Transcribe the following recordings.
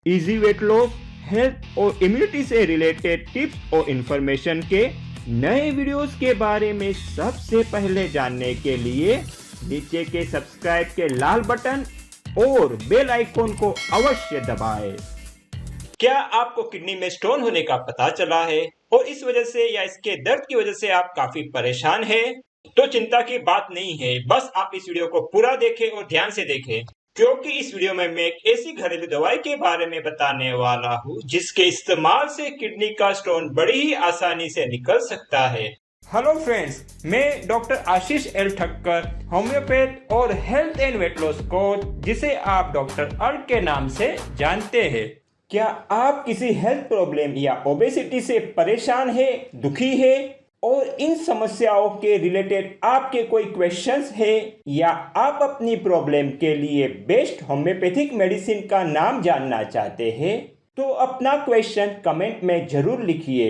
Easy weight loss, health और immunity से related tips और इंफॉर्मेशन के नए वीडियोस के बारे में सबसे पहले जानने के लिए नीचे के सब्सक्राइब के लाल बटन और बेल आइकॉन को अवश्य दबाएं। क्या आपको किडनी में स्टोन होने का पता चला है और इस वजह से या इसके दर्द की वजह से आप काफी परेशान हैं? तो चिंता की बात नहीं है, बस आप इस वीडियो को पूरा देखें और ध्यान से देखें, क्योंकि इस वीडियो में मैं एक ऐसी घरेलू दवाई के बारे में बताने वाला हूँ जिसके इस्तेमाल से किडनी का स्टोन बड़ी ही आसानी से निकल सकता है। हेलो फ्रेंड्स, मैं डॉक्टर आशीष एल ठक्कर, होम्योपैथ और health and weight loss coach, जिसे आप डॉक्टर अर्क के नाम से जानते हैं। क्या आप किसी हेल्थ प्रॉब्लम या ओबेसिटी से परेशान है, दुखी है और इन समस्याओं के रिलेटेड आपके कोई क्वेश्चंस है या आप अपनी प्रॉब्लम के लिए बेस्ट होम्योपैथिक मेडिसिन का नाम जानना चाहते हैं तो अपना क्वेश्चन कमेंट में जरूर लिखिए।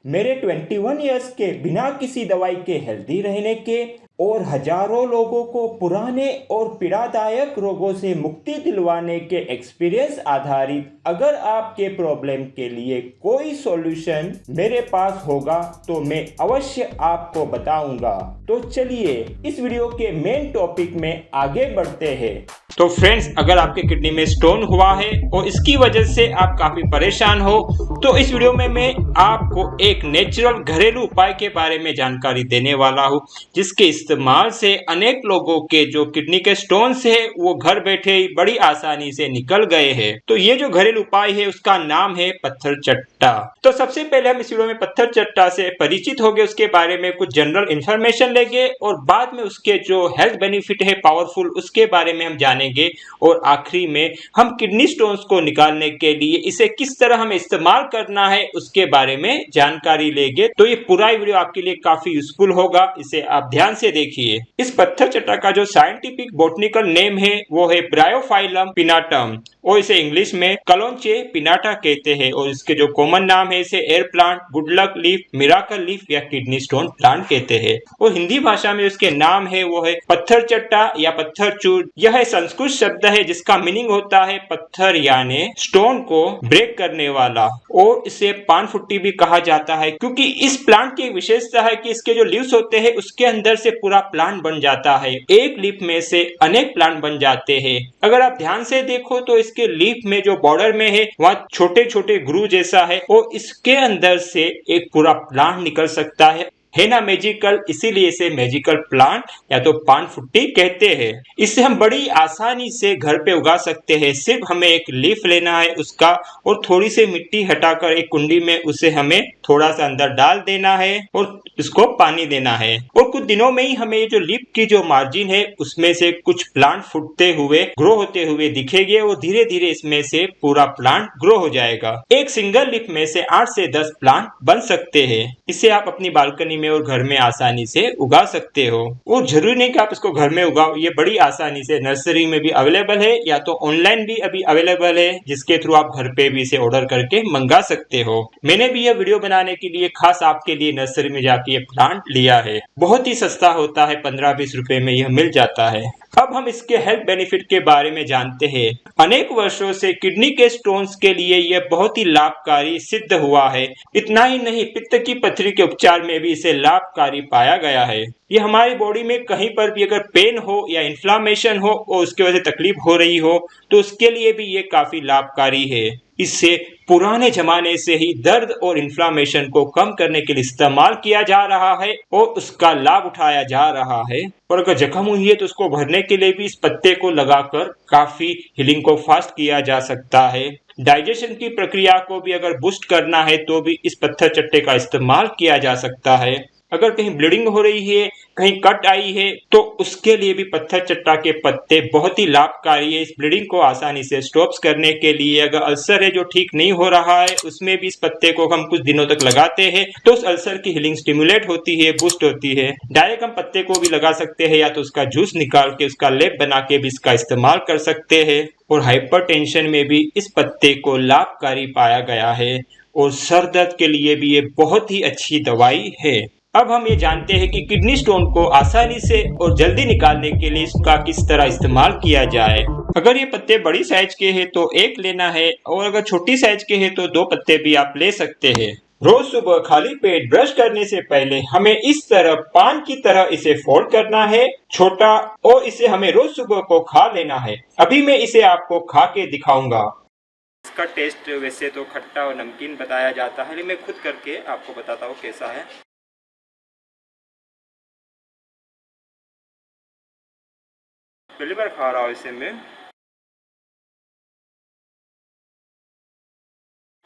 मेरे 21 इयर्स के बिना किसी दवाई के हेल्दी रहने के और हजारों लोगों को पुराने और पीड़ादायक रोगों से मुक्ति दिलवाने के एक्सपीरियंस आधारित अगर आपके प्रॉब्लम के लिए कोई सॉल्यूशन मेरे पास होगा तो मैं अवश्य आपको बताऊंगा। तो चलिए इस वीडियो के मेन टॉपिक में आगे बढ़ते हैं। तो फ्रेंड्स, अगर आपके किडनी में स्टोन हुआ है और इसकी वजह से आप काफी परेशान हो तो इस वीडियो में मैं आपको एक नेचुरल घरेलू उपाय के बारे में जानकारी देने वाला हूँ जिसके इस्तेमाल से अनेक लोगों के जो किडनी के स्टोन्स है वो घर बैठे ही बड़ी आसानी से निकल गए हैं। तो ये जो घरेलू उपाय है उसका नाम है पत्थर चट्टा। तो सबसे पहले हम इस वीडियो में पत्थर चट्टा से परिचित हो गए, उसके बारे में कुछ जनरल इंफॉर्मेशन लेंगे और बाद में उसके जो हेल्थ बेनिफिट है पावरफुल उसके बारे में हम जानेंगे और आखिरी में हम किडनी स्टोन्स को निकालने के लिए इसे किस तरह हमें इस्तेमाल करना है उसके बारे में जानकारी लेंगे। तो ये पूरा वीडियो आपके लिए काफी यूजफुल होगा, इसे आप ध्यान से देखिए। इस पत्थर चट्टा का जो साइंटिफिक बॉटनिकल नेम है वो है ब्रायोफाइलम पिनाटम और इसे इंग्लिश में कलोंचे पिनाटा कहते हैं और इसके जो कॉमन नाम है इसे air plant, good luck leaf, miracle leaf या किडनी स्टोन प्लांट कहते हैं और हिंदी भाषा में उसके नाम है वो है पत्थर चट्टा या पत्थर चूर। यह संस्कृत शब्द है जिसका मीनिंग होता है पत्थर यानी स्टोन को ब्रेक करने वाला और इसे पान फुट्टी भी कहा जाता है क्योंकि इस प्लांट की विशेषता है कि इसके जो लीव्स होते हैं उसके अंदर से पूरा प्लांट बन जाता है। एक लीफ में से अनेक प्लांट बन जाते हैं। अगर आप ध्यान से देखो तो इसके लीफ में जो बॉर्डर में है वहाँ छोटे छोटे ग्रू जैसा है और इसके अंदर से एक पूरा प्लांट निकल सकता है ना मैजिकल, इसीलिए इसे मैजिकल प्लांट या तो पान फुट्टी कहते हैं। इसे हम बड़ी आसानी से घर पे उगा सकते हैं। सिर्फ हमें एक लीफ लेना है उसका और थोड़ी सी मिट्टी हटाकर एक कुंडी में उसे हमें थोड़ा सा अंदर डाल देना है और इसको पानी देना है और कुछ दिनों में ही हमें ये जो लीफ की जो मार्जिन है उसमें से कुछ प्लांट फूटते हुए ग्रो होते हुए दिखेंगे और धीरे धीरे इसमें से पूरा प्लांट ग्रो हो जाएगा। एक सिंगल लीफ में से 8 से 10 प्लांट बन सकते हैं। इसे आप अपनी बालकनी में और घर में आसानी से उगा सकते हो और जरूरी नहीं कि आप इसको घर में उगाओ, ये बड़ी आसानी से नर्सरी में भी अवेलेबल है या तो ऑनलाइन भी अभी अवेलेबल है जिसके थ्रू आप घर पे भी इसे ऑर्डर करके मंगा सकते हो। मैंने भी यह वीडियो बनाने के लिए खास आपके लिए नर्सरी में जाके ये प्लांट लिया है। बहुत ही सस्ता होता है, 15-20 रुपए में यह मिल जाता है। अब हम इसके हेल्थ बेनिफिट के बारे में जानते हैं। अनेक वर्षों से किडनी के स्टोन्स के लिए यह बहुत ही लाभकारी सिद्ध हुआ है। इतना ही नहीं, पित्त की पथरी के उपचार में भी इसे लाभकारी पाया गया है। ये हमारी बॉडी में कहीं पर भी अगर पेन हो या इन्फ्लामेशन हो और उसकी वजह से तकलीफ हो रही हो तो उसके लिए भी ये काफी लाभकारी है। इससे पुराने जमाने से ही दर्द और इन्फ्लामेशन को कम करने के लिए इस्तेमाल किया जा रहा है और उसका लाभ उठाया जा रहा है। और अगर जख्म हुई है तो उसको भरने के लिए भी इस पत्ते को लगाकर काफी हीलिंग को फास्ट किया जा सकता है। डाइजेशन की प्रक्रिया को भी अगर बूस्ट करना है तो भी इस पत्थर चट्टे का इस्तेमाल किया जा सकता है। अगर कहीं ब्लीडिंग हो रही है, कहीं कट आई है तो उसके लिए भी पत्थर चट्टा के पत्ते बहुत ही लाभकारी है। इस ब्लीडिंग को आसानी से स्टॉप करने के लिए अगर अल्सर है जो ठीक नहीं हो रहा है उसमें भी इस पत्ते को हम कुछ दिनों तक लगाते हैं तो उस अल्सर की हीलिंग स्टिमुलेट होती है, बूस्ट होती है। डायरेक्ट हम पत्ते को भी लगा सकते हैं या तो उसका जूस निकाल के उसका लेप बना के भी इसका इस्तेमाल कर सकते हैं और हाइपरटेंशन में भी इस पत्ते को लाभकारी पाया गया है और सर दर्द के लिए भी ये बहुत ही अच्छी दवाई है। अब हम ये जानते हैं कि किडनी स्टोन को आसानी से और जल्दी निकालने के लिए इसका किस तरह इस्तेमाल किया जाए। अगर ये पत्ते बड़ी साइज के हैं तो एक लेना है, और अगर छोटी साइज के हैं तो 2 पत्ते भी आप ले सकते हैं। रोज सुबह खाली पेट ब्रश करने से पहले हमें इस तरह पान की तरह इसे फोल्ड करना है, छोटा, और इसे हमें रोज सुबह को खा लेना है। अभी मैं इसे आपको खा के दिखाऊंगा। इसका टेस्ट वैसे तो खट्टा और नमकीन बताया जाता है, लेकिन मैं खुद करके आपको बताता हूँ कैसा है। पहली बार खा रहा हूँ इसे मैं,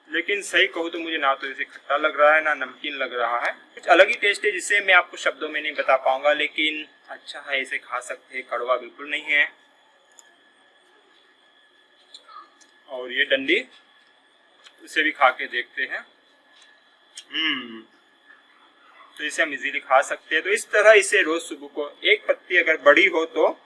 लेकिन सही कहूँ तो मुझे ना तो इसे खट्टा लग रहा है ना नमकीन लग रहा है। कुछ अलग ही टेस्ट है जिसे मैं आपको शब्दों में नहीं बता पाऊंगा, लेकिन अच्छा है, इसे खा सकते हैं, कड़वा बिल्कुल नहीं है। और ये डंडी, इसे भी खा के देखते हैं। तो इसे हम इजीली खा सकते हैं। तो इस तरह इसे रोज सुबह को एक पत्ती अगर बड़ी हो तो,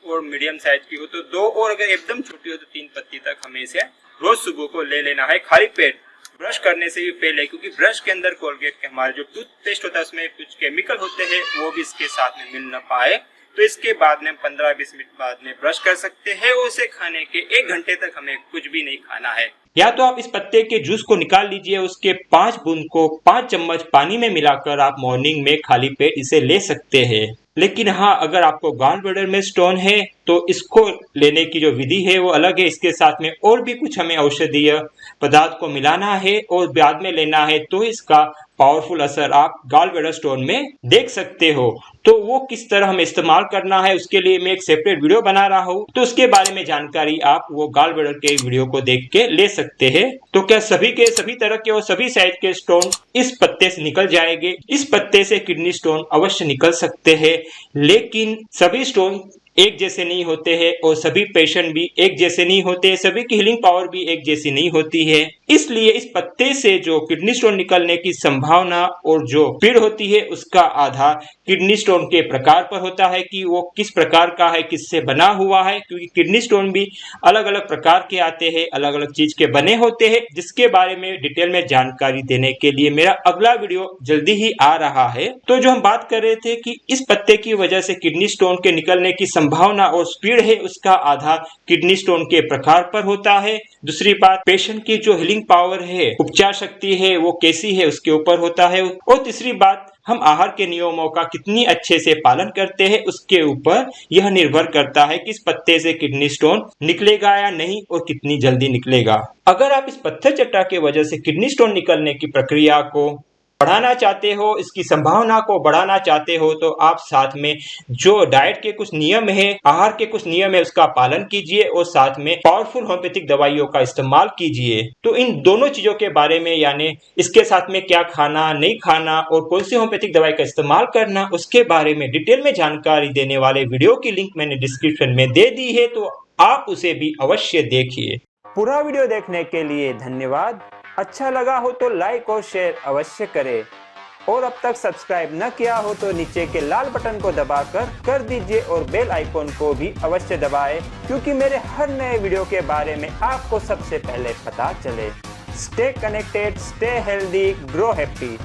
और मीडियम साइज की हो तो 2, और अगर एकदम छोटी हो तो 3 पत्ती तक हमें इसे रोज सुबह को ले लेना है, खाली पेट ब्रश करने से भी पहले। क्योंकि ब्रश के अंदर कोलगेट के हमारे जो टूथपेस्ट होता है उसमें कुछ केमिकल होते हैं, वो भी इसके साथ में मिल न पाए। तो इसके बाद में 15-20 मिनट बाद में ब्रश कर सकते हैं, और उसे खाने के 1 घंटे तक हमें कुछ भी नहीं खाना है। या तो आप इस पत्ते के जूस को निकाल लीजिए, उसके 5 बूंद को 5 चम्मच पानी में मिलाकर आप मॉर्निंग में खाली पेट इसे ले सकते हैं। लेकिन हाँ, अगर आपको गॉल ब्लैडर में स्टोन है तो इसको लेने की जो विधि है वो अलग है। इसके साथ में और भी कुछ हमें औषधीय पदार्थ को मिलाना है और बाद में लेना है, तो इसका पावरफुल असर आप गॉल ब्लैडर स्टोन में देख सकते हो। तो वो किस तरह हमें इस्तेमाल करना है उसके लिए मैं एक सेपरेट वीडियो बना रहा हूँ, तो उसके बारे में जानकारी आप वो गॉल ब्लैडर के वीडियो को देख के ले सकते हैं। तो क्या सभी तरह के और सभी साइज के स्टोन इस पत्ते से निकल जाएंगे? इस पत्ते से किडनी स्टोन अवश्य निकल सकते हैं, लेकिन सभी स्टोन एक जैसे नहीं होते हैं और सभी पेशेंट भी एक जैसे नहीं होते, सभी की हीलिंग पावर भी एक जैसी नहीं होती है। इसलिए इस पत्ते से जो किडनी स्टोन निकलने की संभावना और जो पीड़ होती है उसका आधार किडनी स्टोन के प्रकार पर होता है कि वो किस प्रकार का है, किससे बना हुआ है। क्योंकि किडनी स्टोन भी अलग अलग प्रकार के आते हैं, अलग अलग चीज के बने होते हैं, जिसके बारे में डिटेल में जानकारी देने के लिए मेरा अगला वीडियो जल्दी ही आ रहा है। तो जो हम बात कर रहे थे कि इस पत्ते की वजह से किडनी स्टोन के निकलने की संभावना और स्पीड है, उसका आधार किडनी स्टोन के प्रकार पर होता है। दूसरी बात, पेशेंट की जो हीलिंग पावर है, उपचार शक्ति है, वो कैसी है उसके ऊपर होता है। और तीसरी बात, हम आहार के नियमों का कितनी अच्छे से पालन करते हैं उसके ऊपर यह निर्भर करता है कि इस पत्ते से किडनी स्टोन निकलेगा या नहीं और कितनी जल्दी निकलेगा। अगर आप इस पत्थर चट्टा की वजह से किडनी स्टोन निकलने की प्रक्रिया को बढ़ाना चाहते हो, इसकी संभावना को बढ़ाना चाहते हो, तो आप साथ में जो डाइट के कुछ नियम है, आहार के कुछ नियम है, उसका पालन कीजिए और साथ में पावरफुल होम्योपैथिक दवाइयों का इस्तेमाल कीजिए। तो इन दोनों चीजों के बारे में, यानी इसके साथ में क्या खाना, नहीं खाना और कौन सी होम्योपैथिक दवाई का इस्तेमाल करना, उसके बारे में डिटेल में जानकारी देने वाले वीडियो की लिंक मैंने डिस्क्रिप्शन में दे दी है, तो आप उसे भी अवश्य देखिए। पूरा वीडियो देखने के लिए धन्यवाद। अच्छा लगा हो तो लाइक और शेयर अवश्य करें, और अब तक सब्सक्राइब न किया हो तो नीचे के लाल बटन को दबाकर कर दीजिए और बेल आइकॉन को भी अवश्य दबाएं, क्योंकि मेरे हर नए वीडियो के बारे में आपको सबसे पहले पता चले। Stay connected, stay healthy, grow happy.